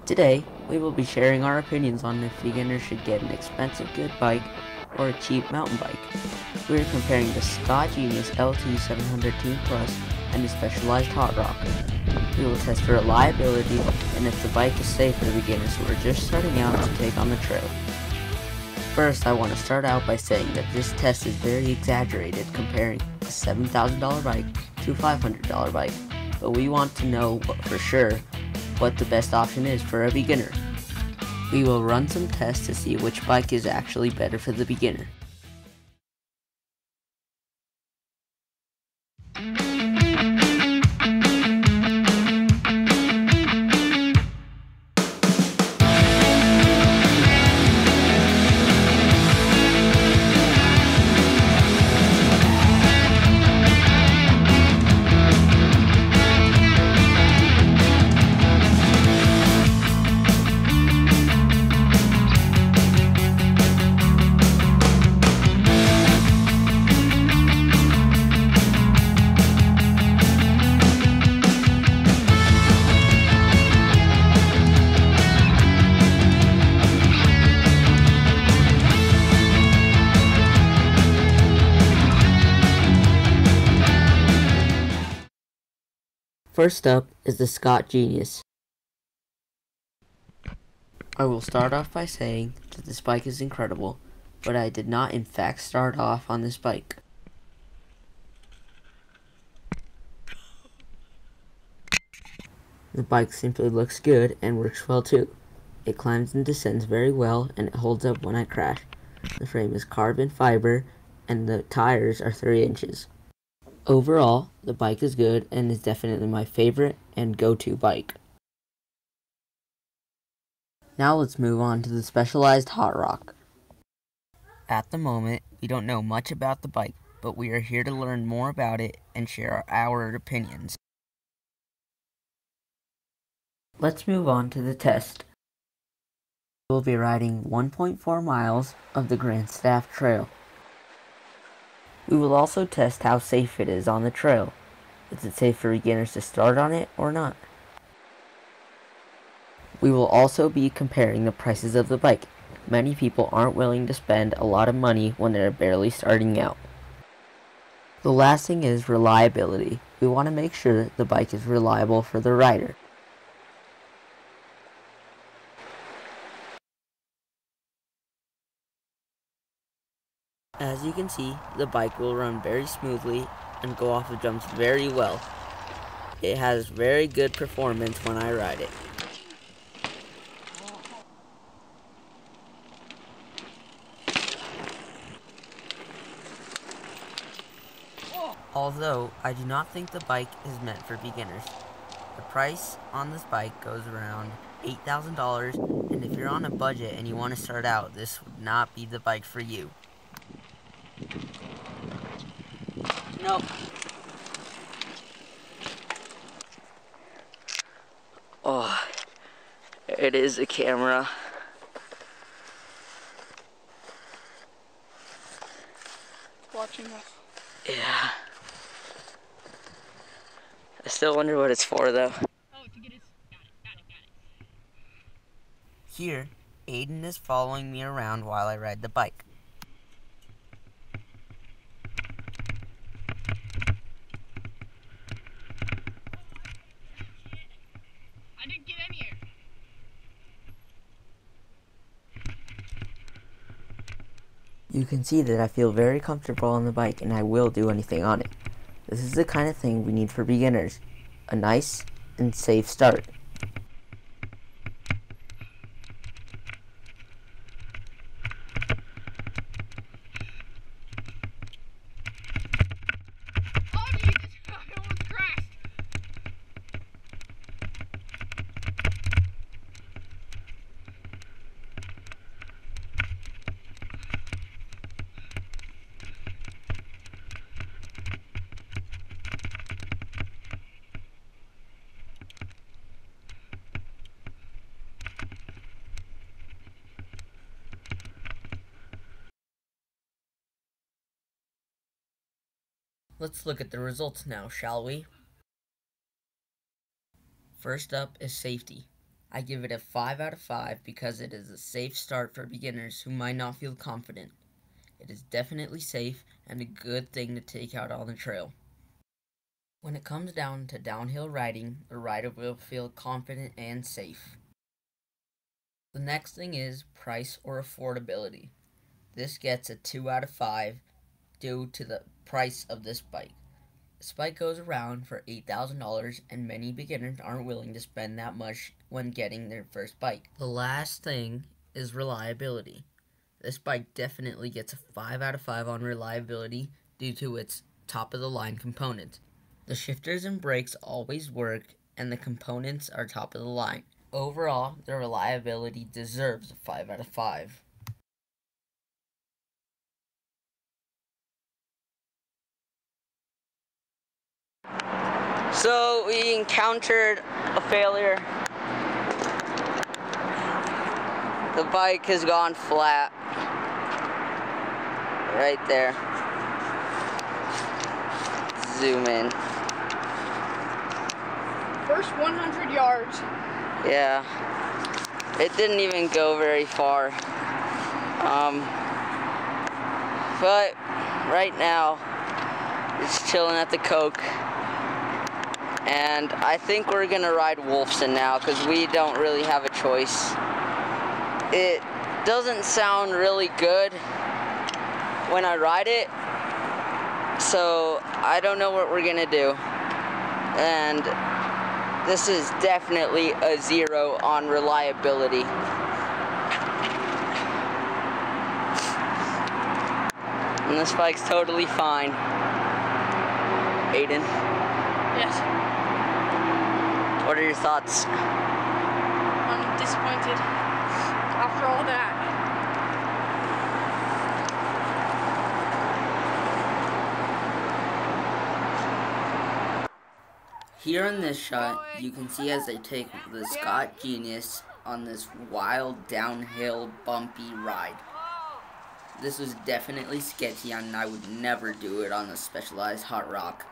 Today, we will be sharing our opinions on if beginners should get an expensive good bike or a cheap mountain bike. We are comparing the Scott Genius LT700T Plus and the Specialized Hot Rock. We will test for reliability and if the bike is safe for beginners who are just starting out to take on the trail. First, I want to start out by saying that this test is very exaggerated comparing a $7,000 bike to a $500 bike, but we want to know for sure what the best option is for a beginner. We will run some tests to see which bike is actually better for the beginner. First up is the Scott Genius. I will start off by saying that this bike is incredible, but I did not in fact start off on this bike. The bike simply looks good and works well too. It climbs and descends very well and it holds up when I crash. The frame is carbon fiber and the tires are 3 inches. Overall, the bike is good and is definitely my favorite and go-to bike. Now let's move on to the Specialized Hot Rock. At the moment, we don't know much about the bike, but we are here to learn more about it and share our opinions. Let's move on to the test. We'll be riding 1.4 miles of the Grand Staff Trail. We will also test how safe it is on the trail. Is it safe for beginners to start on it or not? We will also be comparing the prices of the bike. Many people aren't willing to spend a lot of money when they're barely starting out. The last thing is reliability. We want to make sure the bike is reliable for the rider. As you can see, the bike will run very smoothly and go off the jumps very well. It has very good performance when I ride it. Although, I do not think the bike is meant for beginners. The price on this bike goes around $8,000, and if you're on a budget and you want to start out, this would not be the bike for you. Nope. Oh, it is a camera. Watching us. Yeah. I still wonder what it's for though. Oh, to get it. Got it. Here, Aiden is following me around while I ride the bike. I didn't get in here. You can see that I feel very comfortable on the bike and I will do anything on it. This is the kind of thing we need for beginners. A nice and safe start. Oh, Jesus! I almost crashed. Let's look at the results now, shall we? First up is safety. I give it a 5 out of 5 because it is a safe start for beginners who might not feel confident. It is definitely safe and a good thing to take out on the trail. When it comes down to downhill riding, the rider will feel confident and safe. The next thing is price or affordability. This gets a 2 out of 5 due to the price of this bike. This bike goes around for $8,000 and many beginners aren't willing to spend that much when getting their first bike. The last thing is reliability. This bike definitely gets a 5 out of 5 on reliability due to its top-of-the-line components. The shifters and brakes always work and the components are top of the line. Overall, the reliability deserves a 5 out of 5. So we encountered a failure. The bike has gone flat. Right there. Zoom in. First 100 yards. Yeah. It didn't even go very far. But right now, it's chilling at the Coke. And I think we're gonna ride Wolfson now because we don't really have a choice. It doesn't sound really good when I ride it, so I don't know what we're gonna do. And this is definitely a 0 on reliability. And this bike's totally fine. Aiden? Yes. What are your thoughts? I'm disappointed after all that. Here in this shot, you can see as I take the Scott Genius on this wild downhill bumpy ride. This was definitely sketchy and I would never do it on a Specialized Hot Rock.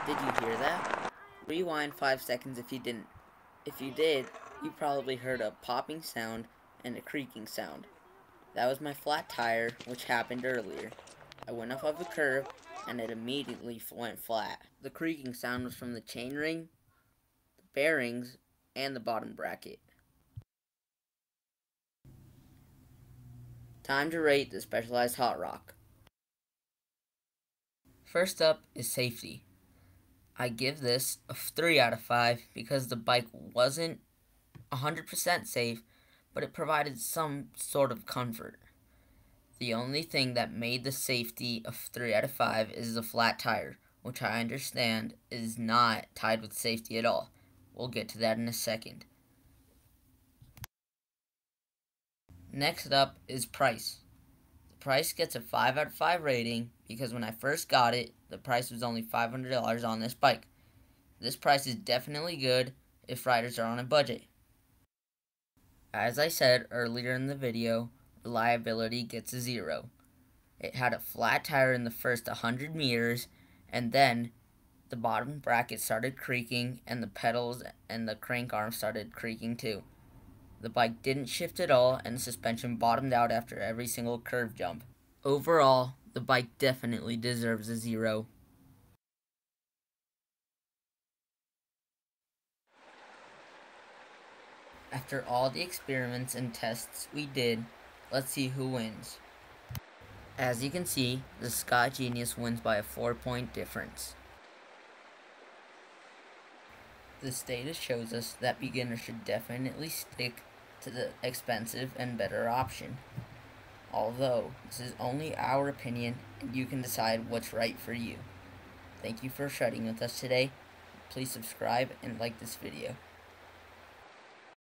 Did you hear that? Rewind 5 seconds if you didn't. If you did, you probably heard a popping sound and a creaking sound. That was my flat tire, which happened earlier. I went off of a curve, and it immediately went flat. The creaking sound was from the chainring, the bearings, and the bottom bracket. Time to rate the Specialized Hot Rock. First up is safety. I give this a 3 out of 5 because the bike wasn't 100% safe, but it provided some sort of comfort. The only thing that made the safety a 3 out of 5 is the flat tire, which I understand is not tied with safety at all. We'll get to that in a second. Next up is price. The price gets a 5 out of 5 rating because when I first got it, the price was only $500 on this bike. This price is definitely good if riders are on a budget. As I said earlier in the video, reliability gets a 0. It had a flat tire in the first 100 meters, and then the bottom bracket started creaking, and the pedals and the crank arm started creaking too. The bike didn't shift at all, and the suspension bottomed out after every single curve jump. Overall, the bike definitely deserves a 0. After all the experiments and tests we did, let's see who wins. As you can see, the Scott Genius wins by a 4-point difference. This data shows us that beginners should definitely stick to the expensive and better option. Although, this is only our opinion and you can decide what's right for you. Thank you for shutting with us today. Please subscribe and like this video.